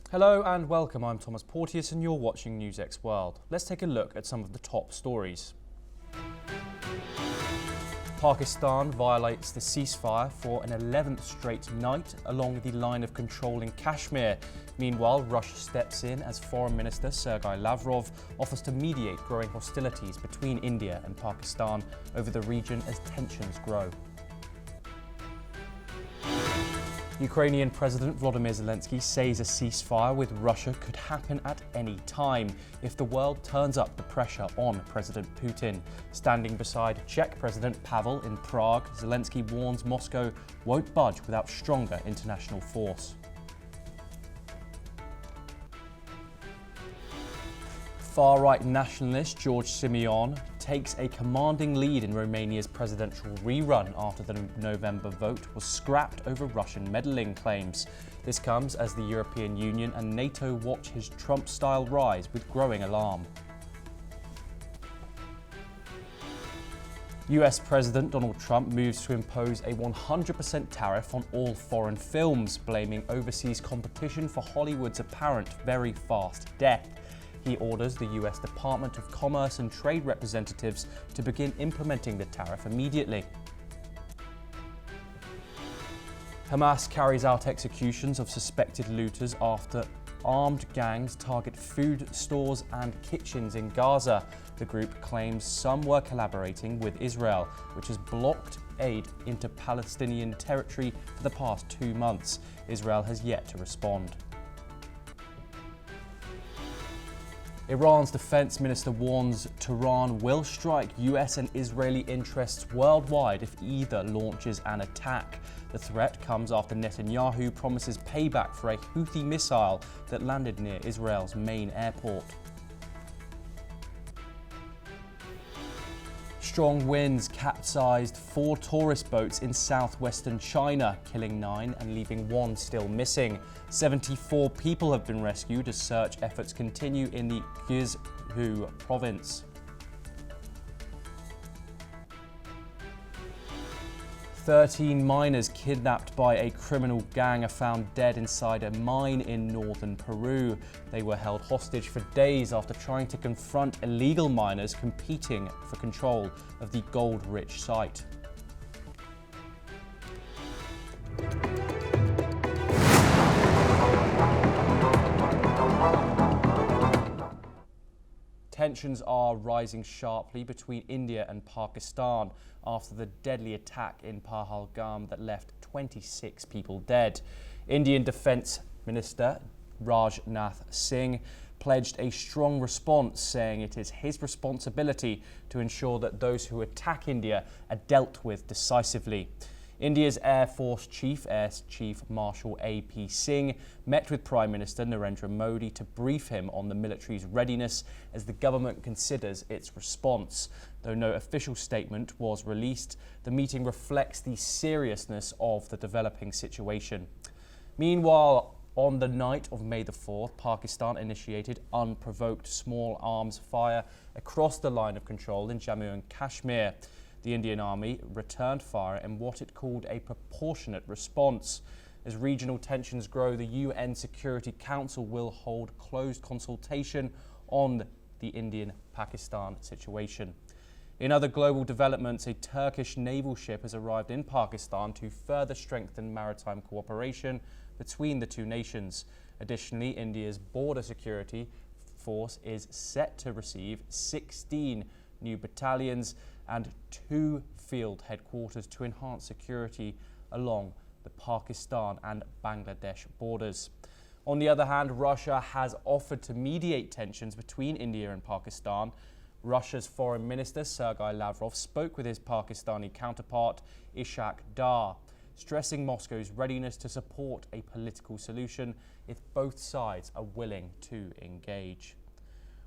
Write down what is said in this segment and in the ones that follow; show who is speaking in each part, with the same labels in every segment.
Speaker 1: Hello and welcome, I'm Thomas Porteous and you're watching NewsX World. Let's take a look at some of the top stories. Pakistan violates the ceasefire for an 11th straight night along the line of control in Kashmir. Meanwhile, Russia steps in as Foreign Minister Sergei Lavrov offers to mediate growing hostilities between India and Pakistan over the region as tensions grow. Ukrainian President Volodymyr Zelensky says a ceasefire with Russia could happen at any time if the world turns up the pressure on President Putin. Standing beside Czech President Pavel in Prague, Zelensky warns Moscow won't budge without stronger international force. Far-right nationalist George Simeon takes a commanding lead in Romania's presidential rerun after the November vote was scrapped over Russian meddling claims. This comes as the European Union and NATO watch his Trump-style rise with growing alarm. US President Donald Trump moves to impose a 100% tariff on all foreign films, blaming overseas competition for Hollywood's apparent very fast death. He orders the US Department of Commerce and Trade representatives to begin implementing the tariff immediately. Hamas carries out executions of suspected looters after armed gangs target food stores and kitchens in Gaza. The group claims some were collaborating with Israel, which has blocked aid into Palestinian territory for the past 2 months. Israel has yet to respond. Iran's defense minister warns Tehran will strike US and Israeli interests worldwide if either launches an attack. The threat comes after Netanyahu promises payback for a Houthi missile that landed near Israel's main airport. Strong winds capsized 4 tourist boats in southwestern China, killing 9 and leaving 1 still missing. 74 people have been rescued as search efforts continue in the Guizhou province. 13 miners kidnapped by a criminal gang are found dead inside a mine in northern Peru. They were held hostage for days after trying to confront illegal miners competing for control of the gold-rich site. Tensions are rising sharply between India and Pakistan after the deadly attack in Pahalgam that left 26 people dead. Indian Defence Minister Rajnath Singh pledged a strong response, saying it is his responsibility to ensure that those who attack India are dealt with decisively. India's Air Force Chief, Air Chief Marshal A.P. Singh, met with Prime Minister Narendra Modi to brief him on the military's readiness as the government considers its response. Though no official statement was released, the meeting reflects the seriousness of the developing situation. Meanwhile, on the night of May the 4th, Pakistan initiated unprovoked small arms fire across the line of control in Jammu and Kashmir. The Indian Army returned fire in what it called a proportionate response. As regional tensions grow, the UN Security Council will hold closed consultation on the Indian-Pakistan situation. In other global developments, a Turkish naval ship has arrived in Pakistan to further strengthen maritime cooperation between the two nations. Additionally, India's border security force is set to receive 16 new battalions and 2 field headquarters to enhance security along the Pakistan and Bangladesh borders. On the other hand, Russia has offered to mediate tensions between India and Pakistan. Russia's Foreign Minister Sergei Lavrov spoke with his Pakistani counterpart Ishaq Dar, stressing Moscow's readiness to support a political solution if both sides are willing to engage.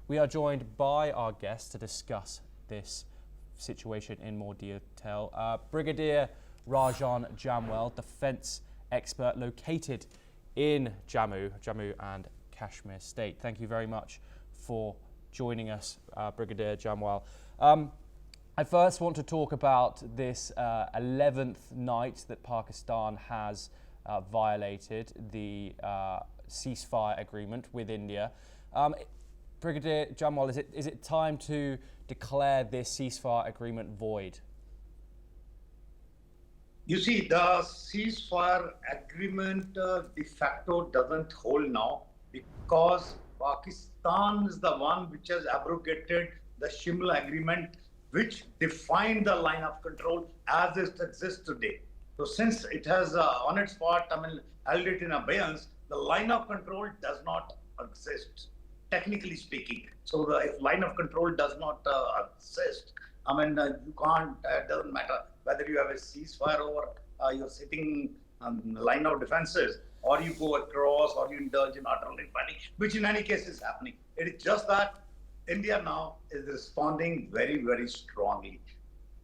Speaker 1: We are joined by our guests to discuss this situation in more detail. Brigadier Rajan Jamwal, defence expert located in Jammu and Kashmir State. Thank you very much for joining us, Brigadier Jamwal. I first want to talk about this 11th night that Pakistan has violated the ceasefire agreement with India. Brigadier Jamal, is it time to declare this ceasefire agreement void?
Speaker 2: You see, the ceasefire agreement de facto doesn't hold now because Pakistan is the one which has abrogated the Shimla agreement, which defined the line of control as it exists today. So since it has on its part, held it in abeyance, the line of control does not exist, technically speaking. So if line of control does not exist, you can't, it doesn't matter whether you have a ceasefire or you're sitting on the line of defenses, or you go across, or you indulge in artillery fighting, which in any case is happening. It is just that India now is responding very, very strongly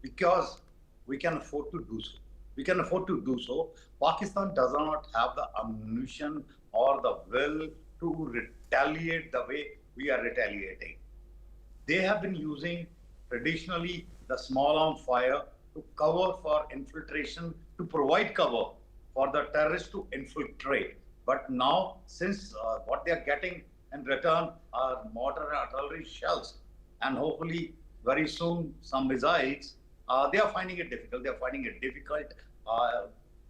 Speaker 2: because we can afford to do so. We can afford to do so. Pakistan does not have the ammunition or the will to retaliate the way we are retaliating. They have been using traditionally the small arm fire to cover for infiltration, to provide cover for the terrorists to infiltrate. But now, since what they are getting in return are mortar and artillery shells, and hopefully very soon some missiles, they are finding it difficult. They are finding it difficult.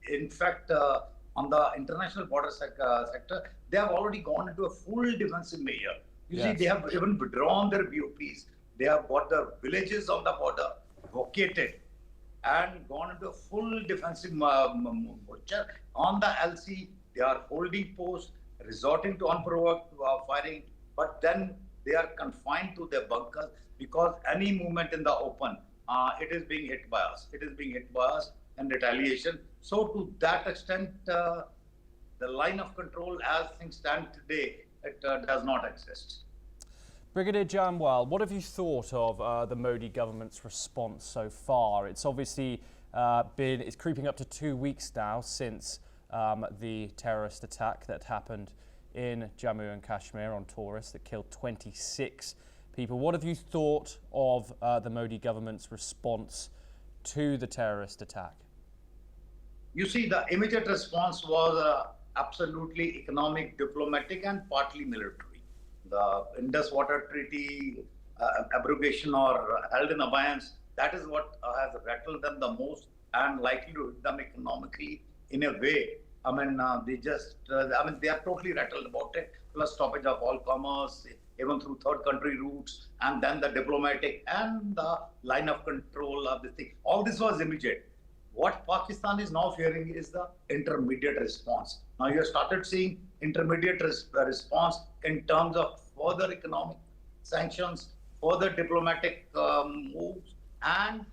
Speaker 2: In fact, on the international border sector, they have already gone into a full defensive measure. You see, they have even withdrawn their BOPs. They have got the villages on the border vacated and gone into a full defensive posture. On the LC, they are holding posts, resorting to unprovoked firing, but then they are confined to their bunkers because any movement in the open, it is being hit by us. It is being hit by us in retaliation. So to that extent, the line of control as things stand today, it does not exist.
Speaker 1: Brigadier Jamwal, what have you thought of the Modi government's response so far? It's obviously it's creeping up to 2 weeks now since the terrorist attack that happened in Jammu and Kashmir on tourists that killed 26 people. What have you thought of the Modi government's response to the terrorist attack?
Speaker 2: You see, the immediate response was absolutely economic, diplomatic, and partly military. The Indus Water Treaty abrogation or held in abeyance, that is what has rattled them the most and likely to hit them economically in a way. They are totally rattled about it, plus stoppage of all commerce, even through third country routes, and then the diplomatic and the line of control of this thing. All this was immediate. What Pakistan is now fearing is the intermediate response. Now you have started seeing intermediate response in terms of further economic sanctions, further diplomatic moves, and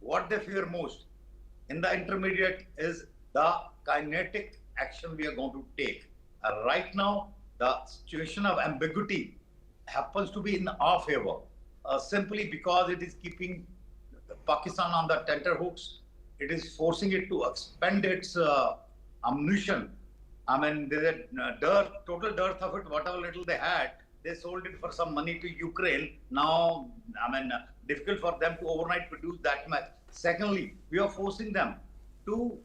Speaker 2: what they fear most in the intermediate is the kinetic action we are going to take. Right now, the situation of ambiguity happens to be in our favor, simply because it is keeping Pakistan on the tenterhooks. It is forcing it to expend its ammunition. There's a total dearth of it. Whatever little they had, they sold it for some money to Ukraine. Now, difficult for them to overnight produce that much. Secondly, we are forcing them to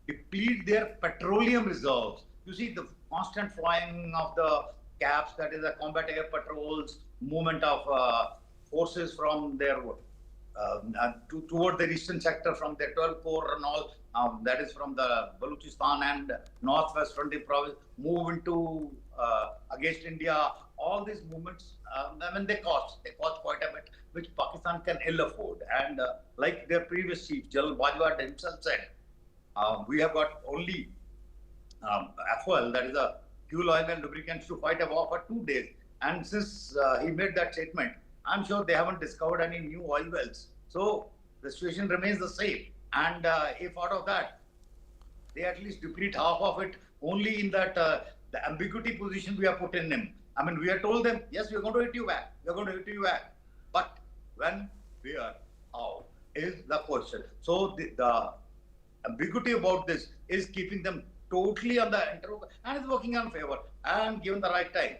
Speaker 2: deplete their petroleum reserves. You see, the constant flying of the CAPs, that is the combat air patrols, movement of forces from their toward the eastern sector from the 12 Corps and all, that is from the Balochistan and northwest frontier province, move into against India. All these movements, they cost quite a bit, which Pakistan can ill afford. And like their previous chief, General Bajwa himself said, we have got only FOL, that is a fuel, oil and lubricants to fight a war for 2 days. And since he made that statement, I'm sure they haven't discovered any new oil wells. So the situation remains the same. And if out of that, they at least deplete half of it only in that the ambiguity position we have put in them. We have told them, yes, we're going to hit you back. We're going to hit you back. But when, where, how is the question. So the ambiguity about this is keeping them totally on the interroga and is working on favor. And given the right time,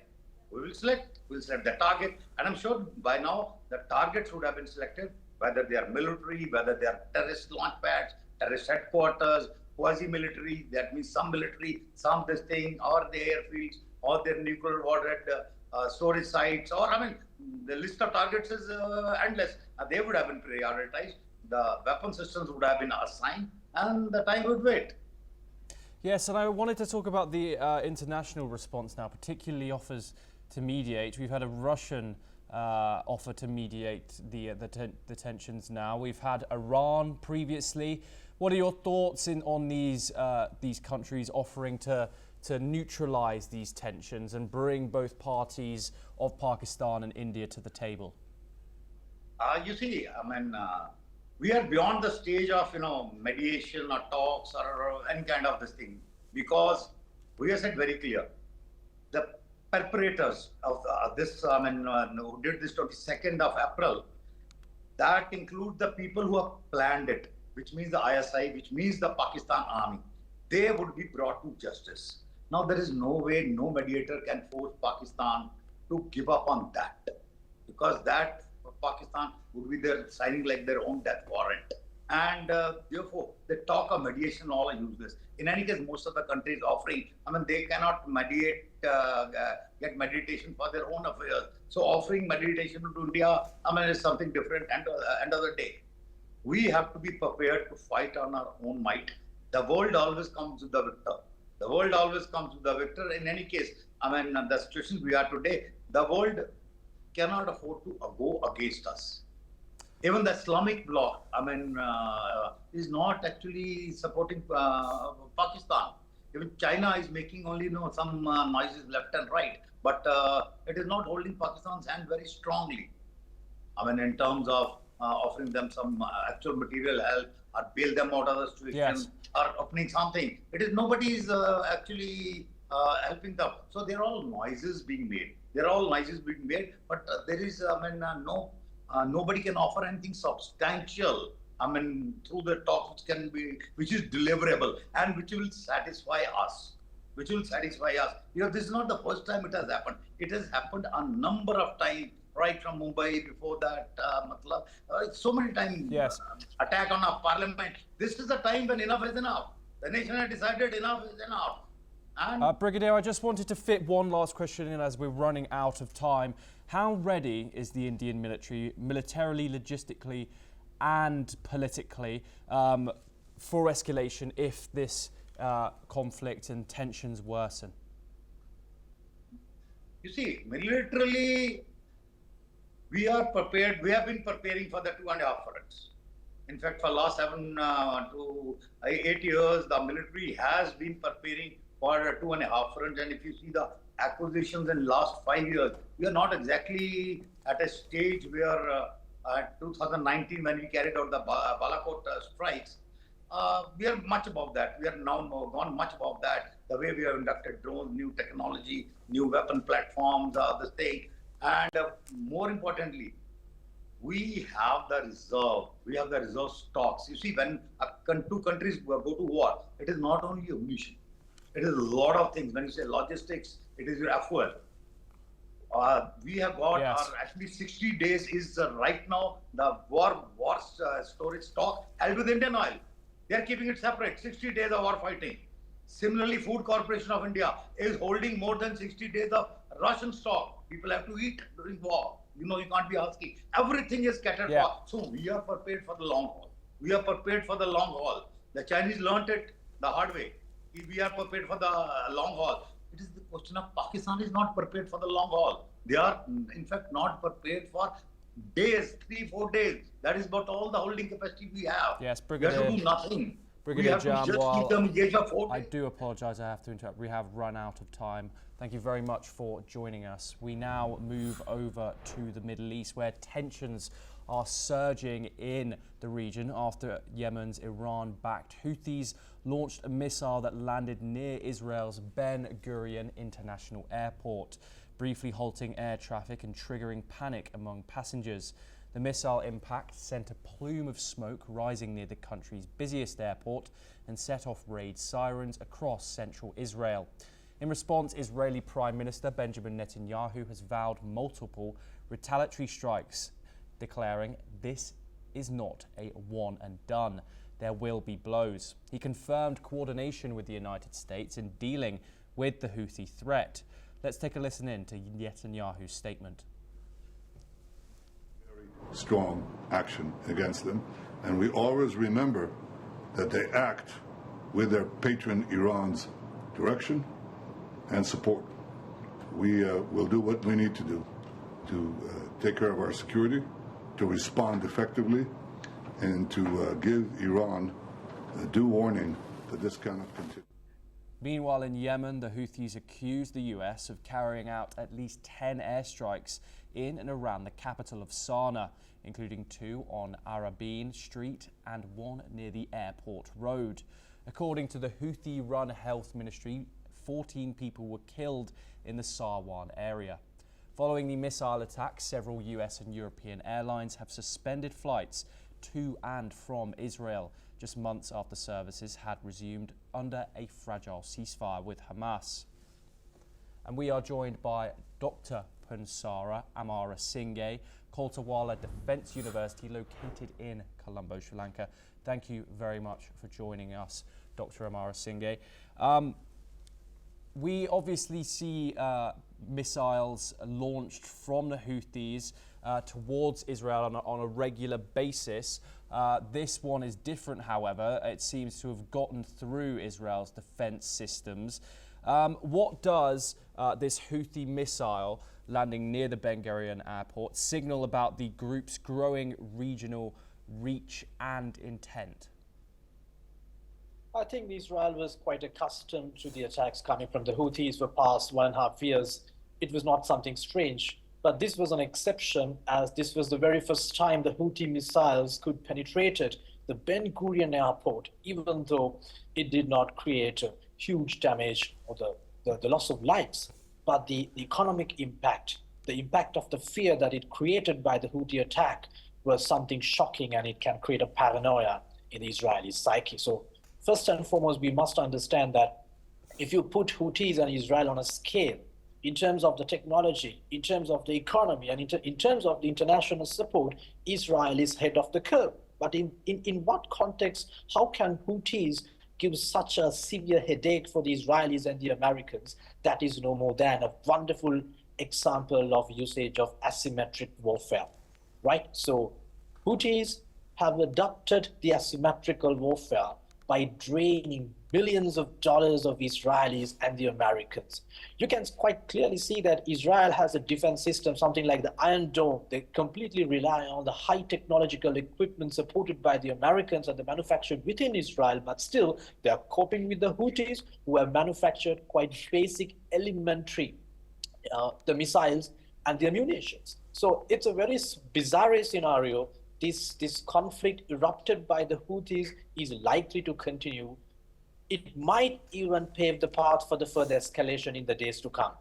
Speaker 2: we'll select the target. And I'm sure by now the targets would have been selected, whether they are military, whether they are terrorist launch pads, terrorist headquarters, quasi-military, that means some military, some this thing, or the airfields, or their nuclear water storage sites, or I mean, the list of targets is endless. They would have been prioritized, the weapon systems would have been assigned, and the time would wait.
Speaker 1: Yes, and I wanted to talk about the international response now, particularly offers to mediate. We've had a Russian offer to mediate the tensions now. We've had Iran previously. What are your thoughts on these countries offering to neutralize these tensions and bring both parties of Pakistan and India to the table?
Speaker 2: You see, I mean, we are beyond the stage of mediation or talks or any kind of this thing, because we have said very clear, the perpetrators of this, I mean, who did this 22nd of April, that include the people who have planned it, which means the ISI, which means the Pakistan army. They would be brought to justice. Now, there is no way, no mediator can force Pakistan to give up on that, because that Pakistan would be there signing like their own death warrant. And therefore, the talk of mediation all are useless. In any case, most of the countries offering, I mean, they cannot mediate, get mediation for their own affairs. So offering mediation to India, I mean, is something different. And end of the day, we have to be prepared to fight on our own might. The world always comes with the victor. The world always comes with the victor. In any case, I mean, the situation we are today, the world cannot afford to go against us. Even the Islamic bloc, I mean, is not actually supporting Pakistan. Even China is making only some noises left and right, but it is not holding Pakistan's hand very strongly. I mean, in terms of offering them some actual material help or bail them out of the situation, yes, or opening something. It is nobody is actually helping them. So they're all noises being made. They're all noises being made, but there is, I mean, nobody can offer anything substantial. I mean, through the talk which is deliverable and which will satisfy us. Which will satisfy us. This is not the first time it has happened. It has happened a number of times, right from Mumbai, before that, so many times.
Speaker 1: Yes.
Speaker 2: Attack on our parliament. This is the time when enough is enough. The nation has decided enough is enough. And
Speaker 1: Brigadier, I just wanted to fit one last question in as we're running out of time. How ready is the Indian military, militarily, logistically, and politically, for escalation if this conflict and tensions worsen?
Speaker 2: You see, militarily, we are prepared. We have been preparing for the 2.5 fronts. In fact, for the last 7 to 8 years, the military has been preparing for a 2.5 fronts. And if you see the acquisitions in the last 5 years, we are not exactly at a stage where 2019, when we carried out the Balakot strikes, we are much above that. We are now gone much above that. The way we have inducted drones, new technology, new weapon platforms, the state. And more importantly, we have the reserve. We have the reserve stocks. You see, when two countries go to war, it is not only ammunition. It is a lot of things. When you say logistics, it is your fuel. We have got our actually 60 days is right now the war storage stock held with Indian Oil. They are keeping it separate. 60 days of war fighting. Similarly, Food Corporation of India is holding more than 60 days of Russian stock. People have to eat during war. You can't be asking. Everything is catered for. So we are prepared for the long haul. We are prepared for the long haul. The Chinese learnt it the hard way. We are prepared for the long haul. It is the question of Pakistan is not prepared for the long haul. They are, in fact, not prepared for days, 3-4 days. That is about all the holding capacity we have.
Speaker 1: Yes, Brigadier.
Speaker 2: We have to do nothing.
Speaker 1: Brigadier
Speaker 2: Jamwal,
Speaker 1: I do apologise, I have to interrupt. We have run out of time. Thank you very much for joining us. We now move over to the Middle East, where tensions are surging in the region after Yemen's Iran-backed Houthis launched a missile that landed near Israel's Ben Gurion International Airport, briefly halting air traffic and triggering panic among passengers. The missile impact sent a plume of smoke rising near the country's busiest airport and set off raid sirens across central Israel. In response, Israeli Prime Minister Benjamin Netanyahu has vowed multiple retaliatory strikes, declaring this is not a one and done. there will be blows. He confirmed coordination with the United States in dealing with the Houthi threat. Let's take a listen in to Netanyahu's statement.
Speaker 3: Very strong action against them, and we always remember that they act with their patron Iran's direction and support. We will do what we need to do to take care of our security, to respond effectively, and to give Iran a due warning that this cannot continue.
Speaker 1: Meanwhile, in Yemen, the Houthis accused the US of carrying out at least 10 airstrikes in and around the capital of Sana'a, including 2 on Arabin Street and 1 near the airport road. According to the Houthi-run health ministry, 14 people were killed in the Sarwan area. Following the missile attack, several US and European airlines have suspended flights to and from Israel, just months after services had resumed under a fragile ceasefire with Hamas. And we are joined by Dr. Punsara Amarasinghe, Koltawala Defence University, located in Colombo, Sri Lanka. Thank you very much for joining us, Dr. Amarasinghe. We obviously see missiles launched from the Houthis towards Israel on a regular basis. This one is different, however. It seems to have gotten through Israel's defense systems. What does this Houthi missile landing near the Ben Gurion airport signal about the group's growing regional reach and intent?
Speaker 4: I think Israel was quite accustomed to the attacks coming from the Houthis for past 1.5 years. It was not something strange, but this was an exception, as this was the very first time the Houthi missiles could penetrate the Ben Gurion airport, even though it did not create a huge damage or the loss of lives. But the economic impact, the impact of the fear that it created by the Houthi attack was something shocking, and it can create a paranoia in the Israeli psyche. So first and foremost, we must understand that if you put Houthis and Israel on a scale, in terms of the technology, in terms of the economy, and in terms of the international support, Israel is head of the curve. But in what context, how can Houthis give such a severe headache for the Israelis and the Americans? That is no more than a wonderful example of usage of asymmetric warfare, right? So Houthis have adopted the asymmetrical warfare by draining billions of dollars of Israelis and the Americans. You can quite clearly see that Israel has a defense system, something like the Iron Dome. They completely rely on the high technological equipment supported by the Americans and the manufactured within Israel, but still they are coping with the Houthis, who have manufactured quite basic, elementary, the missiles and the munitions. So it's a very bizarre scenario. This conflict erupted by the Houthis is likely to continue. It might even pave the path for the further escalation in the days to come.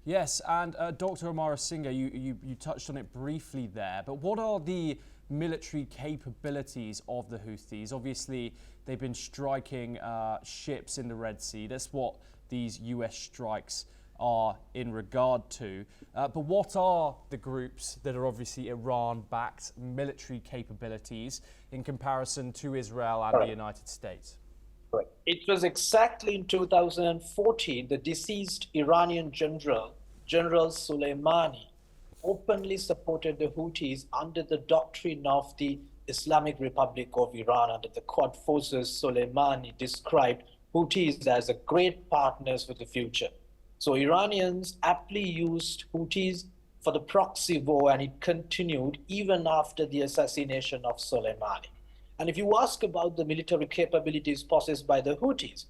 Speaker 1: Yes, and Dr. Amarasinghe, you touched on it briefly there, but what are the military capabilities of the Houthis? Obviously, they've been striking ships in the Red Sea. That's what these US strikes are in regard to. But what are the groups that are obviously Iran-backed military capabilities in comparison to Israel and the United States?
Speaker 4: It was exactly in 2014 the deceased Iranian General Soleimani, openly supported the Houthis under the doctrine of the Islamic Republic of Iran. Under the Quad forces, Soleimani described Houthis as a great partners for the future. So Iranians aptly used Houthis for the proxy war, and it continued even after the assassination of Soleimani. And if you ask about the military capabilities possessed by the Houthis,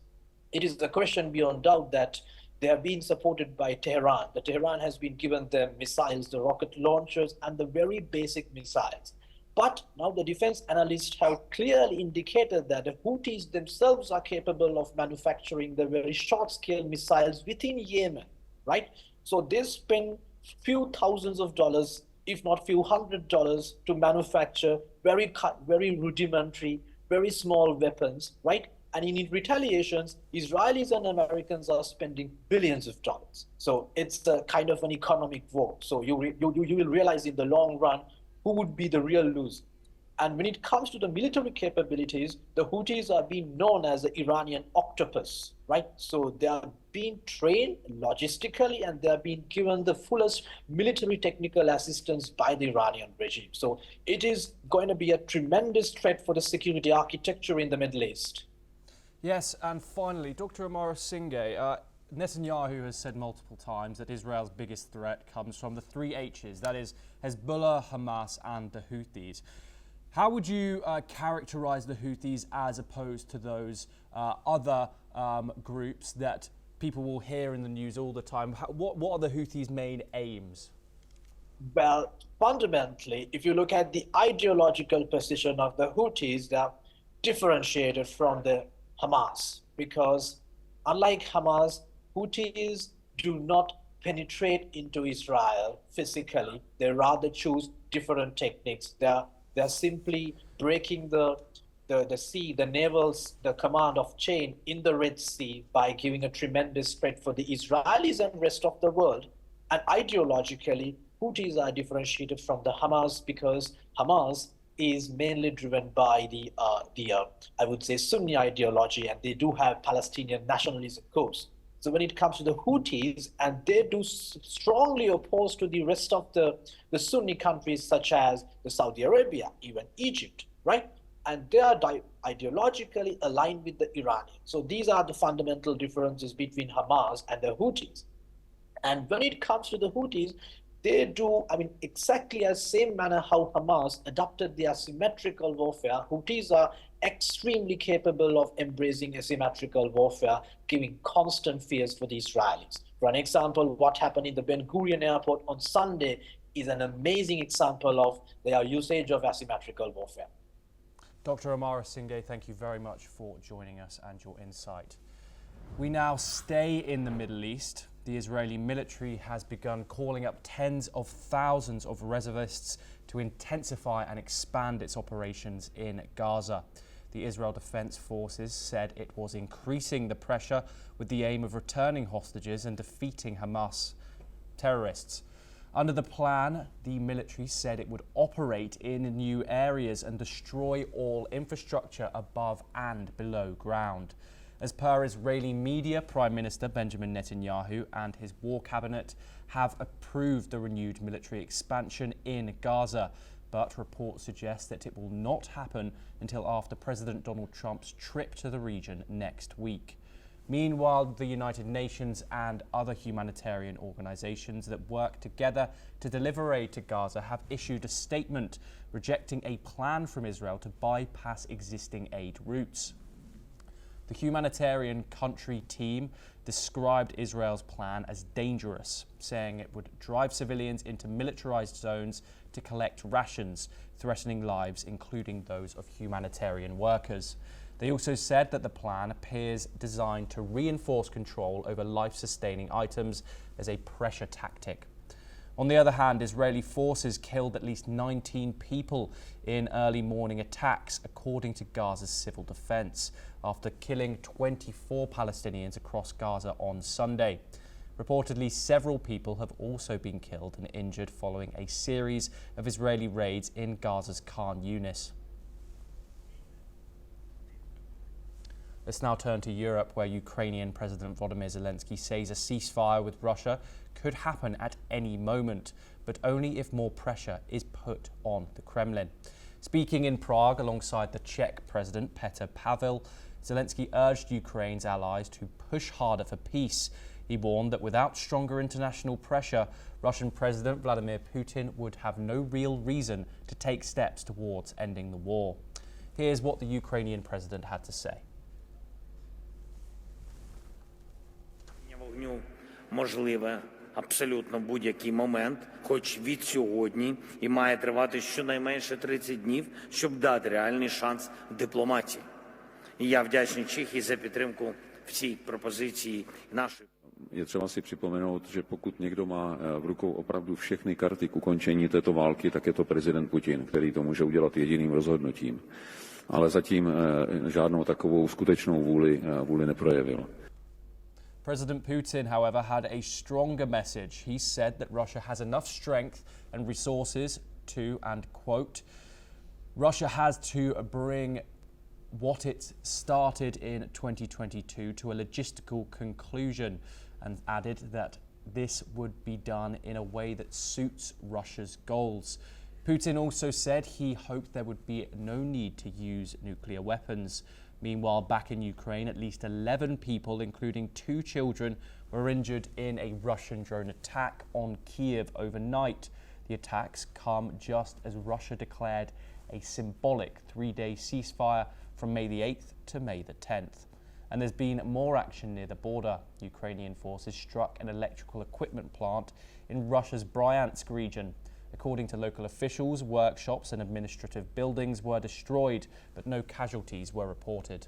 Speaker 4: it is a question beyond doubt that they have been supported by Tehran. The Tehran has been given them missiles, the rocket launchers, and the very basic missiles. But now the defense analysts have clearly indicated that the Houthis themselves are capable of manufacturing the very short-scale missiles within Yemen, right? So they spend few thousands of dollars, if not few $100s, to manufacture very rudimentary, very small weapons, right? And in retaliations, Israelis and Americans are spending billions of dollars. So it's a kind of an economic war. So you will realize in the long run who would be the real loser. And when it comes to the military capabilities, the Houthis are being known as the Iranian octopus, right? So they are being trained logistically and they are being given the fullest military technical assistance by the Iranian regime. So it is going to be a tremendous threat for the security architecture in the Middle East.
Speaker 1: Yes, and finally, Dr. Amara Singh, Netanyahu has said multiple times that Israel's biggest threat comes from the three H's, that is Hezbollah, Hamas and the Houthis. How would you characterize the Houthis as opposed to those other groups that people will hear in the news all the time? What are the Houthis' main aims?
Speaker 4: Well, fundamentally, if you look at the ideological position of the Houthis, they are differentiated from the Hamas because unlike Hamas, Houthis do not penetrate into Israel physically. They rather choose different techniques. They're simply breaking the sea, the command of chain in the Red Sea by giving a tremendous threat for the Israelis and rest of the world. And ideologically, Houthis are differentiated from the Hamas because Hamas is mainly driven by the I would say Sunni ideology, and they do have Palestinian nationalism codes. So when it comes to the Houthis, and they do strongly oppose to the rest of the Sunni countries such as the Saudi Arabia, even Egypt, right? And they are ideologically aligned with the Iranians. So these are the fundamental differences between Hamas and the Houthis. And when it comes to the Houthis, they do, exactly as same manner how Hamas adopted the asymmetrical warfare. Houthis are extremely capable of embracing asymmetrical warfare, giving constant fears for the Israelis. For an example, what happened in the Ben Gurion airport on Sunday is an amazing example of their usage of asymmetrical warfare.
Speaker 1: Dr. Amara Singh, thank you very much for joining us and your insight. We now stay in the Middle East. The Israeli military has begun calling up tens of thousands of reservists to intensify and expand its operations in Gaza. The Israel Defense Forces said it was increasing the pressure with the aim of returning hostages and defeating Hamas terrorists. Under the plan, the military said it would operate in new areas and destroy all infrastructure above and below ground. As per Israeli media, Prime Minister Benjamin Netanyahu and his war cabinet have approved the renewed military expansion in Gaza, but reports suggest that it will not happen until after President Donald Trump's trip to the region next week. Meanwhile, the United Nations and other humanitarian organizations that work together to deliver aid to Gaza have issued a statement rejecting a plan from Israel to bypass existing aid routes. The humanitarian country team described Israel's plan as dangerous, saying it would drive civilians into militarized zones to collect rations, threatening lives, including those of humanitarian workers. They also said that the plan appears designed to reinforce control over life-sustaining items as a pressure tactic. On the other hand, Israeli forces killed at least 19 people in early morning attacks, according to Gaza's civil defense, after killing 24 Palestinians across Gaza on Sunday. Reportedly, several people have also been killed and injured following a series of Israeli raids in Gaza's Khan Yunis. Let's now turn to Europe, where Ukrainian President Volodymyr Zelensky says a ceasefire with Russia could happen at any moment, but only if more pressure is put on the Kremlin. Speaking in Prague alongside the Czech President Petr Pavel, Zelensky urged Ukraine's allies to push harder for peace. He warned that without stronger international pressure, Russian President Vladimir Putin would have no real reason to take steps towards ending the war. Here's what the Ukrainian president had to say.
Speaker 5: Можливе абсолютно будь-який момент, хоч від сьогодні, і має тривати щонайменше 30 днів, щоб дати реальний шанс дипломатії. І я вдячний Чехії за підтримку в цій пропозиції нашої.
Speaker 6: Je třeba si připomenout, že pokud někdo má v rukou opravdu všechny karty k ukončení této války, tak je to prezident Putin, který to může udělat jediným rozhodnutím. Ale zatím žádnou takovou skutečnou vůli neprojevil.
Speaker 1: President Putin, however, had a stronger message. He said that Russia has enough strength and resources to, and quote, Russia has to bring what it started in 2022 to a logistical conclusion, and added that this would be done in a way that suits Russia's goals. Putin also said he hoped there would be no need to use nuclear weapons. Meanwhile, back in Ukraine, at least 11 people, including 2 children, were injured in a Russian drone attack on Kiev overnight. The attacks come just as Russia declared a symbolic 3-day ceasefire from May the 8th to May the 10th. And there's been more action near the border. Ukrainian forces struck an electrical equipment plant in Russia's Bryansk region. According to local officials, workshops and administrative buildings were destroyed, but no casualties were reported.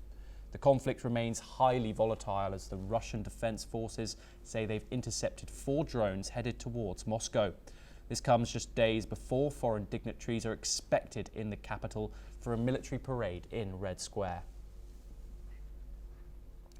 Speaker 1: The conflict remains highly volatile as the Russian Defense Forces say they've intercepted 4 drones headed towards Moscow. This comes just days before foreign dignitaries are expected in the capital for a military parade in Red Square.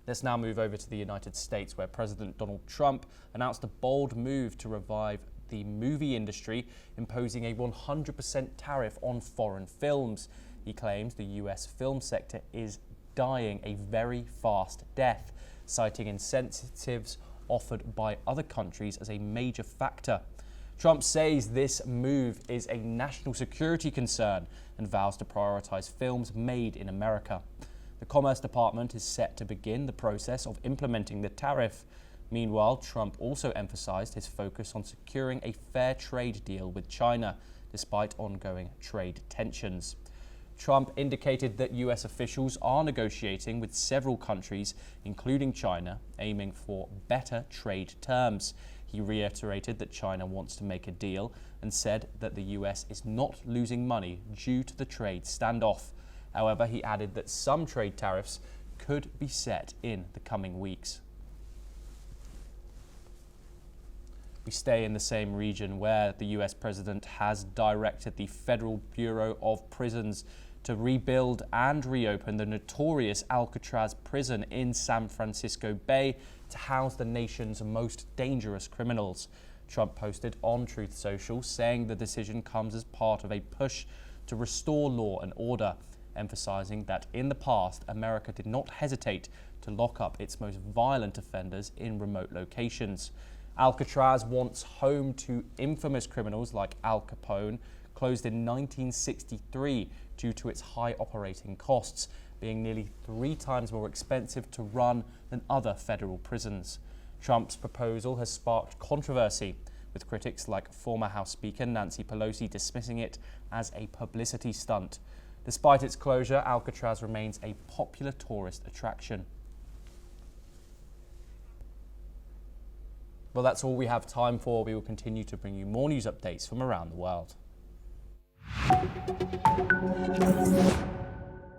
Speaker 1: Let's now move over to the United States, where President Donald Trump announced a bold move to revive the movie industry, imposing a 100% tariff on foreign films. He claims the US film sector is dying a very fast death, citing incentives offered by other countries as a major factor. Trump says this move is a national security concern and vows to prioritize films made in America. The Commerce Department is set to begin the process of implementing the tariff. Meanwhile, Trump also emphasized his focus on securing a fair trade deal with China, despite ongoing trade tensions. Trump indicated that US officials are negotiating with several countries, including China, aiming for better trade terms. He reiterated that China wants to make a deal and said that the US is not losing money due to the trade standoff. However, he added that some trade tariffs could be set in the coming weeks. We stay in the same region, where the US president has directed the Federal Bureau of Prisons to rebuild and reopen the notorious Alcatraz prison in San Francisco Bay to house the nation's most dangerous criminals. Trump posted on Truth Social saying the decision comes as part of a push to restore law and order, emphasizing that in the past, America did not hesitate to lock up its most violent offenders in remote locations. Alcatraz, once home to infamous criminals like Al Capone, closed in 1963 due to its high operating costs, being nearly 3 times more expensive to run than other federal prisons. Trump's proposal has sparked controversy, with critics like former House Speaker Nancy Pelosi dismissing it as a publicity stunt. Despite its closure, Alcatraz remains a popular tourist attraction. Well, that's all we have time for. We will continue to bring you more news updates from around the world.